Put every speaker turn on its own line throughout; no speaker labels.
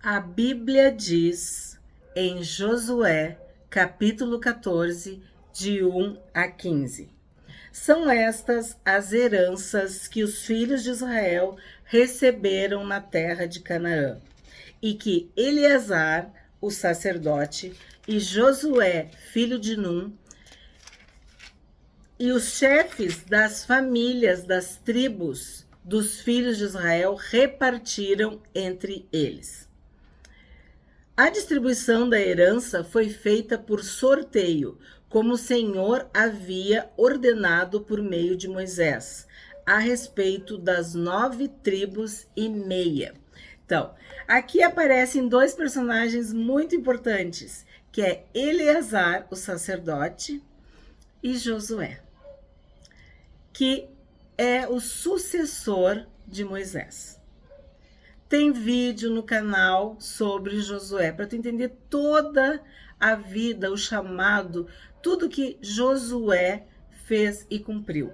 A Bíblia diz em Josué, capítulo 14, de 1 a 15. São estas as heranças que os filhos de Israel receberam na terra de Canaã, e que Eleazar, o sacerdote, e Josué, filho de Num, e os chefes das famílias das tribos dos filhos de Israel repartiram entre eles. A distribuição da herança foi feita por sorteio, como o Senhor havia ordenado por meio de Moisés, a respeito das 9,5 tribos. Então, aqui aparecem dois personagens muito importantes, que é Eleazar, o sacerdote, e Josué, que é o sucessor de Moisés. Tem vídeo no canal sobre Josué, para tu entender toda a vida, o chamado, tudo que Josué fez e cumpriu.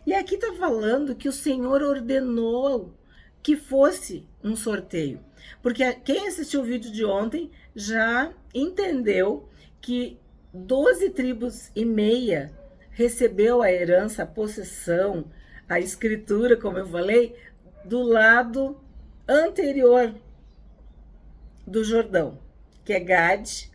E aqui está falando que o Senhor ordenou que fosse um sorteio. Porque quem assistiu o vídeo de ontem já entendeu que 12,5 tribos recebeu a herança, a possessão, a escritura, como eu falei, do lado anterior do Jordão, que é Gade,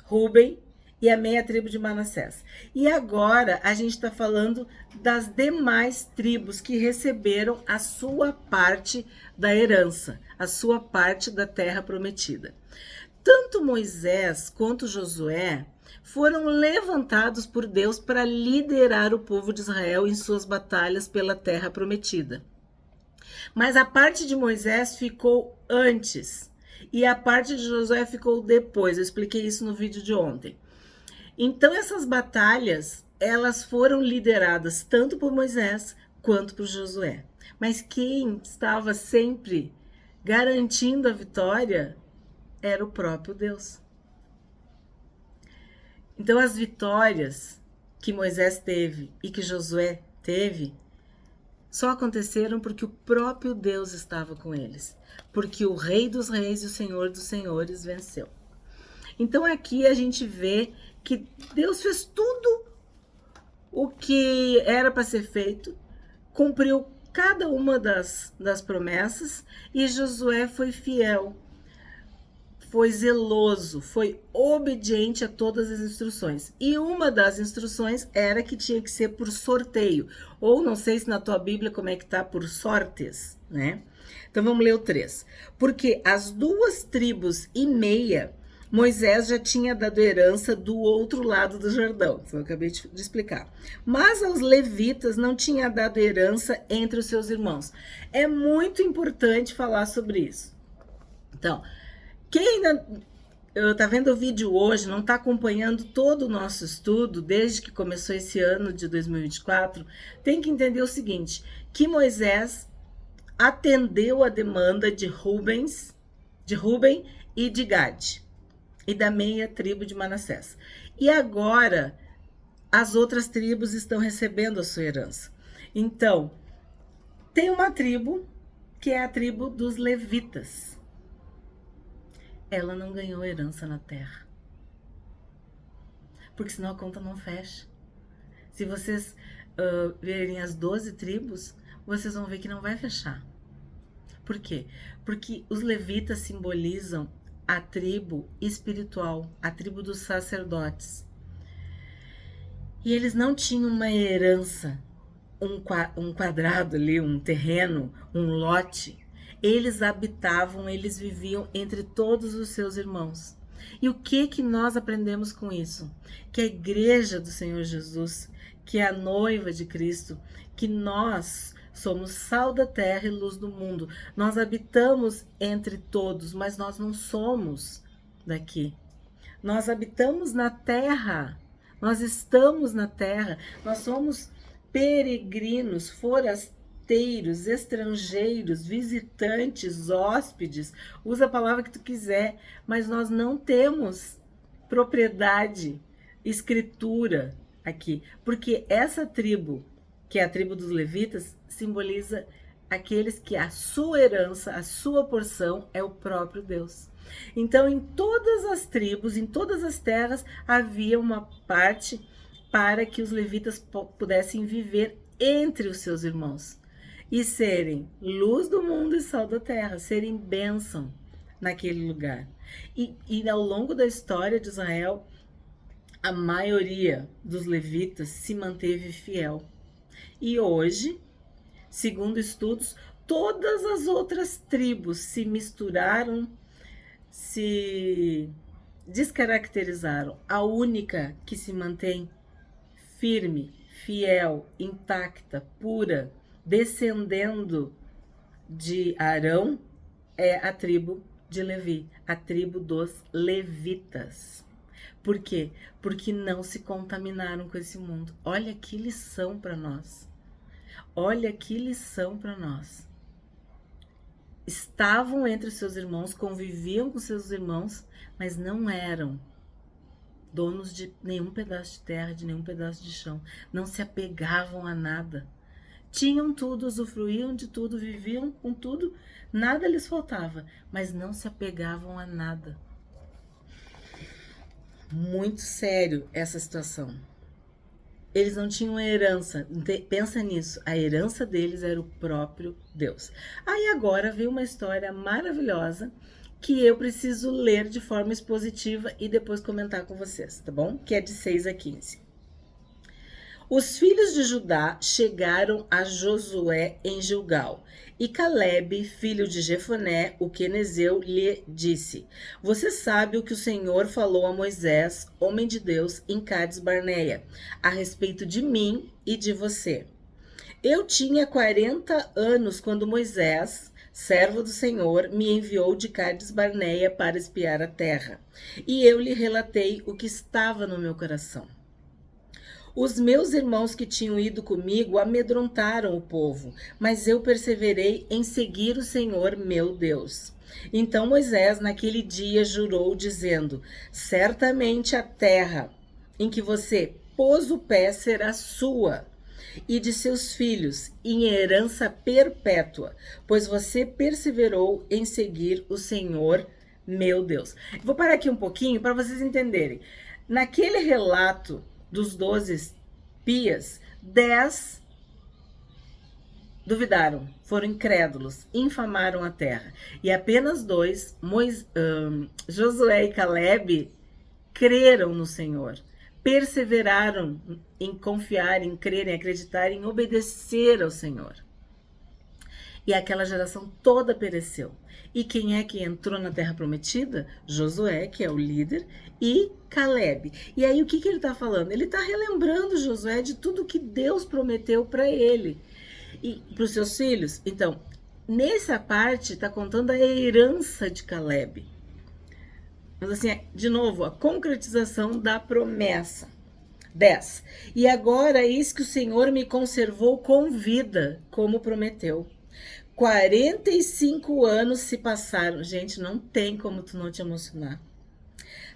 Ruben e a meia tribo de Manassés. E agora a gente está falando das demais tribos que receberam a sua parte da herança, a sua parte da terra prometida. Tanto Moisés quanto Josué foram levantados por Deus para liderar o povo de Israel em suas batalhas pela terra prometida. Mas a parte de Moisés ficou antes e a parte de Josué ficou depois. Eu expliquei isso no vídeo de ontem. Então essas batalhas, elas foram lideradas tanto por Moisés quanto por Josué. Mas quem estava sempre garantindo a vitória era o próprio Deus. Então as vitórias que Moisés teve e que Josué teve só aconteceram porque o próprio Deus estava com eles. Porque o Rei dos Reis e o Senhor dos Senhores venceu. Então aqui a gente vê que Deus fez tudo o que era para ser feito, cumpriu cada uma das promessas e Josué foi fiel, foi zeloso, foi obediente a todas as instruções. E uma das instruções era que tinha que ser por sorteio. Ou não sei se na tua Bíblia como é que tá, por sortes, né? Então vamos ler o 3. Porque as 2,5 tribos Moisés já tinha dado herança do outro lado do Jordão. Isso eu acabei de explicar. Mas aos levitas não tinha dado herança entre os seus irmãos. É muito importante falar sobre isso. Então, quem ainda está vendo o vídeo hoje, não está acompanhando todo o nosso estudo, desde que começou esse ano de 2024, tem que entender o seguinte, que Moisés atendeu a demanda de Ruben e de Gade, e da meia tribo de Manassés. E agora, as outras tribos estão recebendo a sua herança. Então, tem uma tribo, que é a tribo dos levitas. Ela não ganhou herança na terra. Porque senão a conta não fecha. Se vocês verem as 12 tribos, vocês vão ver que não vai fechar. Por quê? Porque os levitas simbolizam a tribo espiritual, a tribo dos sacerdotes. E eles não tinham uma herança, um quadrado ali, um terreno, um lote. Eles habitavam, eles viviam entre todos os seus irmãos. E o que nós aprendemos com isso? Que a igreja do Senhor Jesus, que é a noiva de Cristo, que nós somos sal da terra e luz do mundo. Nós habitamos entre todos, mas nós não somos daqui. Nós habitamos na terra, nós estamos na terra, nós somos peregrinos, forasteiros, estrangeiros, visitantes, hóspedes, usa a palavra que tu quiser, mas nós não temos propriedade, escritura aqui, porque essa tribo, que é a tribo dos levitas, simboliza aqueles que a sua herança, a sua porção é o próprio Deus. Então, em todas as tribos, em todas as terras, havia uma parte para que os levitas pudessem viver entre os seus irmãos e serem luz do mundo e sal da terra, serem bênção naquele lugar. E ao longo da história de Israel, a maioria dos levitas se manteve fiel. E hoje, segundo estudos, todas as outras tribos se misturaram, se descaracterizaram. A única que se mantém firme, fiel, intacta, pura, descendendo de Arão, é a tribo de Levi, a tribo dos levitas. Por quê? Porque não se contaminaram com esse mundo. Olha que lição para nós. Olha que lição para nós. Estavam entre seus irmãos, conviviam com seus irmãos, mas não eram donos de nenhum pedaço de terra, de nenhum pedaço de chão. Não se apegavam a nada. Tinham tudo, usufruíam de tudo, viviam com tudo, nada lhes faltava, mas não se apegavam a nada. Muito sério essa situação. Eles não tinham herança, pensa nisso, a herança deles era o próprio Deus. Aí agora veio uma história maravilhosa que eu preciso ler de forma expositiva e depois comentar com vocês, tá bom? Que é de 6 a 15. Os filhos de Judá chegaram a Josué em Gilgal, e Calebe, filho de Jefoné, o quenezeu, lhe disse: Você sabe o que o Senhor falou a Moisés, homem de Deus, em Cades Barneia, a respeito de mim e de você. Eu tinha 40 anos quando Moisés, servo do Senhor, me enviou de Cades Barneia para espiar a terra, e eu lhe relatei o que estava no meu coração. Os meus irmãos que tinham ido comigo amedrontaram o povo, mas eu perseverei em seguir o Senhor, meu Deus. Então Moisés, naquele dia, jurou, dizendo: Certamente a terra em que você pôs o pé será sua e de seus filhos, em herança perpétua, pois você perseverou em seguir o Senhor, meu Deus. Vou parar aqui um pouquinho para vocês entenderem. Naquele relato dos 12 espias, 10 duvidaram, foram incrédulos, infamaram a terra. E apenas 2, Josué e Calebe, creram no Senhor, perseveraram em confiar, em crer, em acreditar, em obedecer ao Senhor. E aquela geração toda pereceu. E quem é que entrou na Terra Prometida? Josué, que é o líder, e Calebe. E aí o que ele está falando? Ele está relembrando Josué de tudo que Deus prometeu para ele e para os seus filhos. Então, nessa parte está contando a herança de Calebe. Mas assim, de novo, a concretização da promessa. 10. E agora eis que o Senhor me conservou com vida, como prometeu. 45 anos se passaram. Gente, não tem como tu não te emocionar.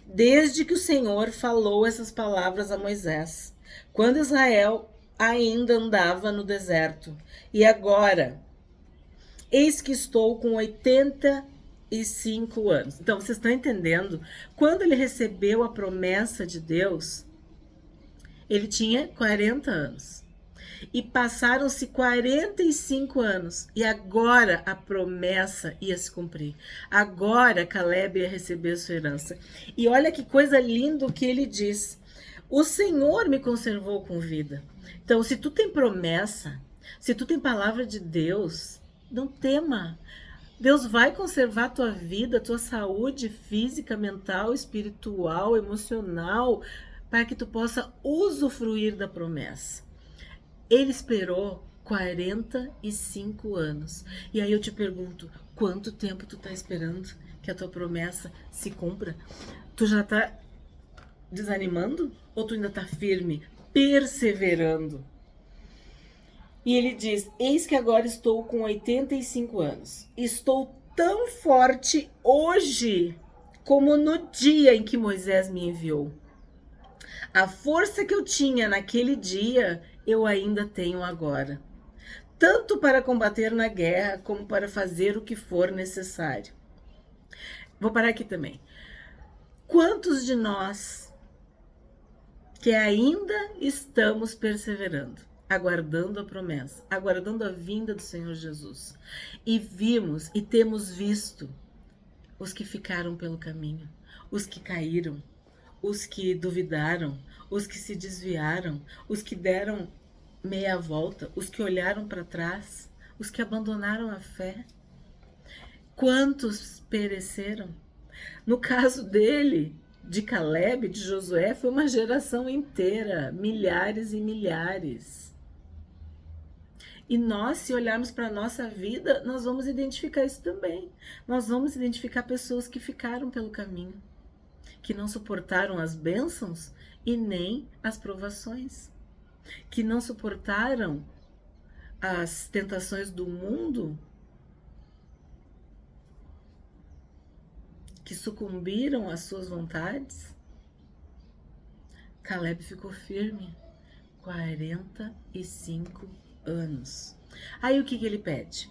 Desde que o Senhor falou essas palavras a Moisés, quando Israel ainda andava no deserto. E agora, eis que estou com 85 anos. Então, vocês estão entendendo? Quando ele recebeu a promessa de Deus, ele tinha 40 anos. E passaram-se 45 anos. E agora a promessa ia se cumprir. Agora Calebe ia receber a sua herança. E olha que coisa linda o que ele diz. O Senhor me conservou com vida. Então, se tu tem promessa, se tu tem palavra de Deus, não tema. Deus vai conservar a tua vida, a tua saúde física, mental, espiritual, emocional, para que tu possa usufruir da promessa. Ele esperou 45 anos. E aí eu te pergunto, quanto tempo tu tá esperando que a tua promessa se cumpra? Tu já tá desanimando? Ou tu ainda tá firme, perseverando? E ele diz, eis que agora estou com 85 anos. Estou tão forte hoje como no dia em que Moisés me enviou. A força que eu tinha naquele dia, eu ainda tenho agora. tanto para combater na guerra como para fazer o que for necessário. Vou parar aqui também. Quantos de nós que ainda estamos perseverando, aguardando a promessa, aguardando a vinda do Senhor Jesus, e vimos e temos visto os que ficaram pelo caminho, os que caíram, os que duvidaram, os que se desviaram, os que deram meia volta, os que olharam para trás, os que abandonaram a fé? Quantos pereceram? No caso dele, de Caleb, de Josué, foi uma geração inteira, milhares e milhares. E nós, se olharmos para a nossa vida, nós vamos identificar isso também. Nós vamos identificar pessoas que ficaram pelo caminho, que não suportaram as bênçãos e nem as provações, que não suportaram as tentações do mundo, que sucumbiram às suas vontades. Caleb ficou firme 45 anos. Aí o que ele pede?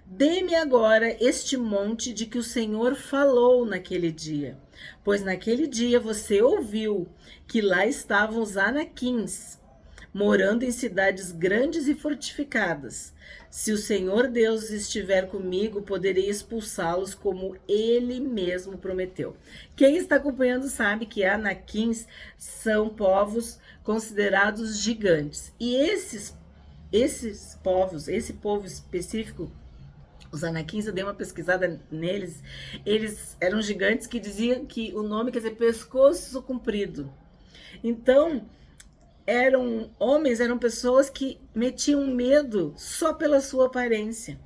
Dê-me agora este monte de que o Senhor falou naquele dia, pois naquele dia você ouviu que lá estavam os anaquins, morando em cidades grandes e fortificadas. Se o Senhor Deus estiver comigo, poderei expulsá-los como ele mesmo prometeu. Quem está acompanhando sabe que anaquins são povos considerados gigantes. E esses povos, esse povo específico, os anaquins, eu dei uma pesquisada neles, eles eram gigantes que diziam que o nome quer dizer pescoço comprido. Então, eram homens, eram pessoas que metiam medo só pela sua aparência.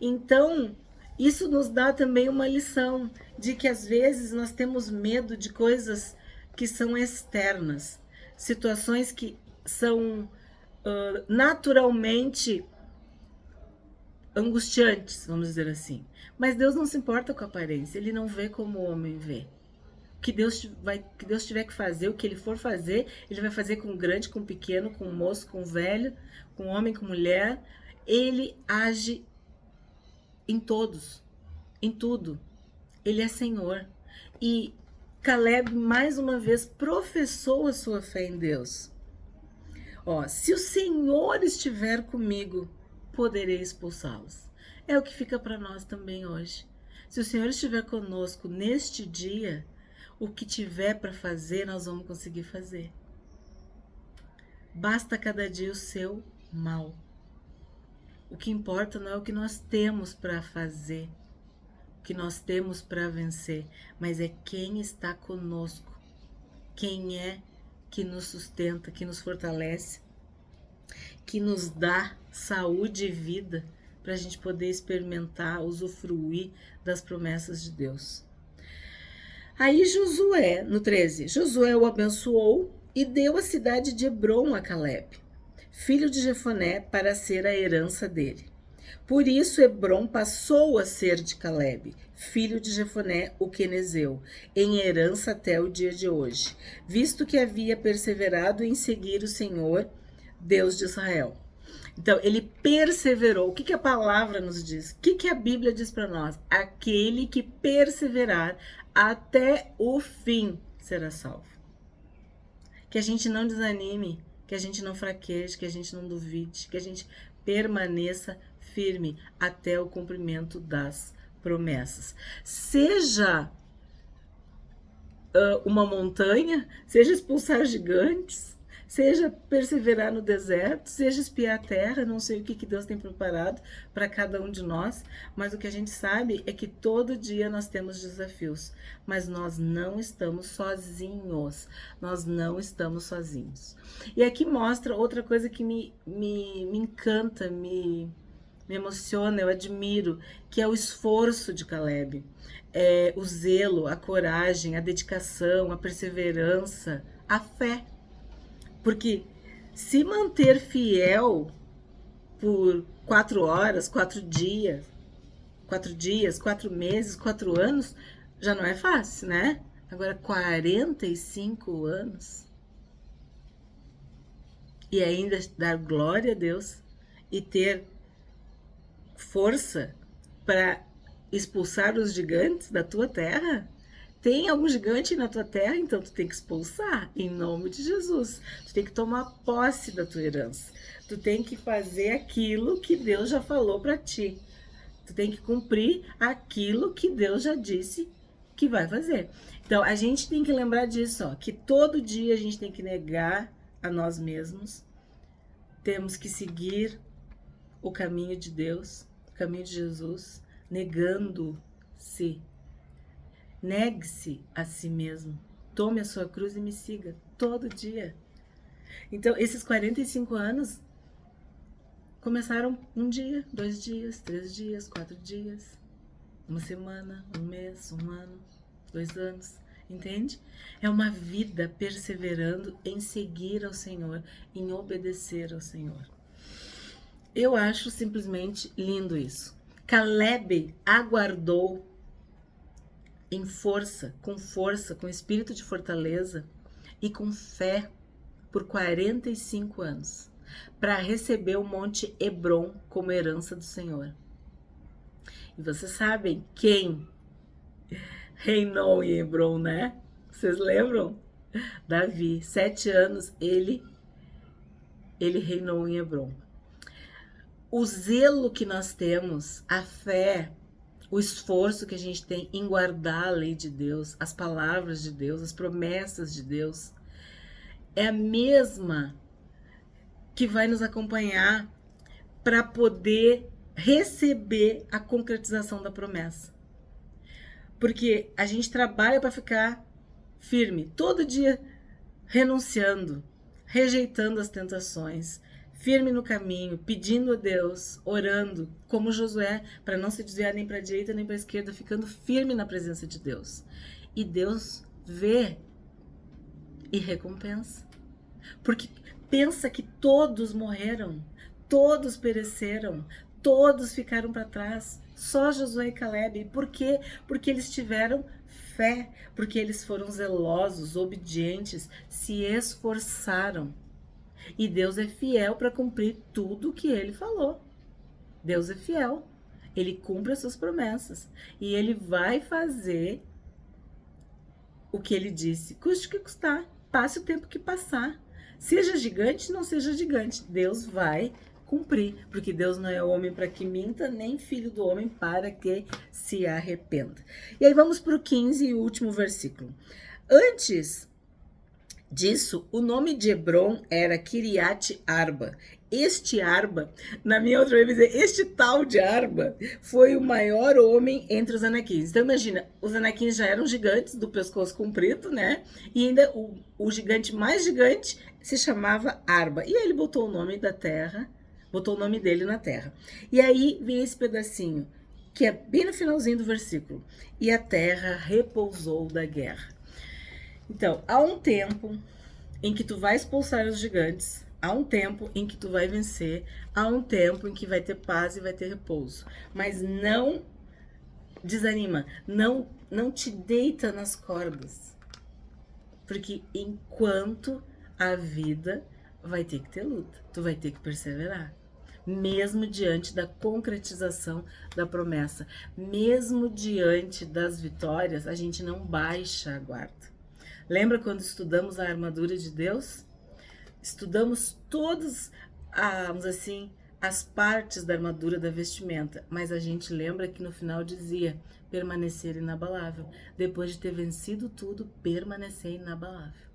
Então, isso nos dá também uma lição de que às vezes nós temos medo de coisas que são externas, situações que são naturalmente angustiantes, vamos dizer assim. Mas Deus não se importa com a aparência, Ele não vê como o homem vê. Que Deus tiver que fazer, o que Ele for fazer, Ele vai fazer com grande, com pequeno, com moço, com velho, com homem, com mulher. Ele age em todos, em tudo. Ele é Senhor. E Caleb, mais uma vez, professou a sua fé em Deus. Se o Senhor estiver comigo, poderei expulsá-los. É o que fica para nós também hoje. Se o Senhor estiver conosco neste dia, o que tiver para fazer, nós vamos conseguir fazer. Basta cada dia o seu mal. O que importa não é o que nós temos para fazer, o que nós temos para vencer, mas é quem está conosco, quem é que nos sustenta, que nos fortalece, que nos dá saúde e vida para a gente poder experimentar, usufruir das promessas de Deus. Aí Josué, no 13, Josué o abençoou e deu a cidade de Hebrom a Caleb, filho de Jefoné, para ser a herança dele. Por isso Hebrom passou a ser de Caleb, filho de Jefoné, o quenezeu, em herança até o dia de hoje, visto que havia perseverado em seguir o Senhor, Deus de Israel. Então, ele perseverou. O que a palavra nos diz? O que a Bíblia diz para nós? Aquele que perseverar até o fim será salvo. Que a gente não desanime, que a gente não fraqueje, que a gente não duvide, que a gente permaneça firme até o cumprimento das promessas. Seja uma montanha, seja expulsar gigantes, seja perseverar no deserto, seja espiar a terra, não sei o que Deus tem preparado para cada um de nós, mas o que a gente sabe é que todo dia nós temos desafios, mas nós não estamos sozinhos, nós não estamos sozinhos. E aqui mostra outra coisa que me encanta, me emociona, eu admiro, que é o esforço de Caleb, o zelo, a coragem, a dedicação, a perseverança, a fé. Porque se manter fiel por 4 horas, 4 dias, 4 meses, 4 anos, já não é fácil, né? Agora, 45 anos. E ainda dar glória a Deus e ter força para expulsar os gigantes da tua terra? Tem algum gigante na tua terra, então tu tem que expulsar, em nome de Jesus. Tu tem que tomar posse da tua herança. Tu tem que fazer aquilo que Deus já falou para ti. Tu tem que cumprir aquilo que Deus já disse que vai fazer. Então, a gente tem que lembrar disso, ó, que todo dia a gente tem que negar a nós mesmos. Temos que seguir o caminho de Deus, o caminho de Jesus, negando-se. Negue-se a si mesmo. Tome a sua cruz e me siga todo dia. Então, esses 45 anos começaram um dia, 2 dias, 3 dias, 4 dias, uma semana, um mês, um ano, 2 anos, entende? É uma vida perseverando em seguir ao Senhor, em obedecer ao Senhor. Eu acho simplesmente lindo isso. Caleb aguardou em força, com espírito de fortaleza e com fé por 45 anos, para receber o Monte Hebron como herança do Senhor. E vocês sabem quem reinou em Hebron, né? Vocês lembram? Davi, 7 anos ele reinou em Hebron. O zelo que nós temos, a fé, o esforço que a gente tem em guardar a lei de Deus, as palavras de Deus, as promessas de Deus, é a mesma que vai nos acompanhar para poder receber a concretização da promessa. Porque a gente trabalha para ficar firme, todo dia renunciando, rejeitando as tentações, firme no caminho, pedindo a Deus, orando, como Josué, para não se desviar nem para a direita nem para a esquerda, ficando firme na presença de Deus. E Deus vê e recompensa. Porque pensa que todos morreram, todos pereceram, todos ficaram para trás, só Josué e Caleb. Por quê? Porque eles tiveram fé, porque eles foram zelosos, obedientes, se esforçaram. E Deus é fiel para cumprir tudo o que ele falou. Deus é fiel. Ele cumpre as suas promessas. E ele vai fazer o que ele disse. Custe o que custar. Passe o tempo que passar. Seja gigante, não seja gigante. Deus vai cumprir. Porque Deus não é homem para que minta, nem filho do homem para que se arrependa. E aí vamos para o 15 e último versículo. Antes disso, o nome de Hebron era Kiriat Arba. Este Arba, na minha outra vez, este tal de Arba, foi o maior homem entre os anaquins. Então imagina, os anaquins já eram gigantes do pescoço comprido, né? E ainda o gigante mais gigante se chamava Arba. E aí ele botou o nome da terra, botou o nome dele na terra. E aí vem esse pedacinho, que é bem no finalzinho do versículo. E a terra repousou da guerra. Então, há um tempo em que tu vai expulsar os gigantes, há um tempo em que tu vai vencer, há um tempo em que vai ter paz e vai ter repouso. Mas não desanima, não te deita nas cordas. Porque enquanto a vida vai ter que ter luta, tu vai ter que perseverar. Mesmo diante da concretização da promessa, mesmo diante das vitórias, a gente não baixa a guarda. Lembra quando estudamos a armadura de Deus? Estudamos todas, vamos assim, as partes da armadura da vestimenta, mas a gente lembra que no final dizia permanecer inabalável. Depois de ter vencido tudo, permanecer inabalável.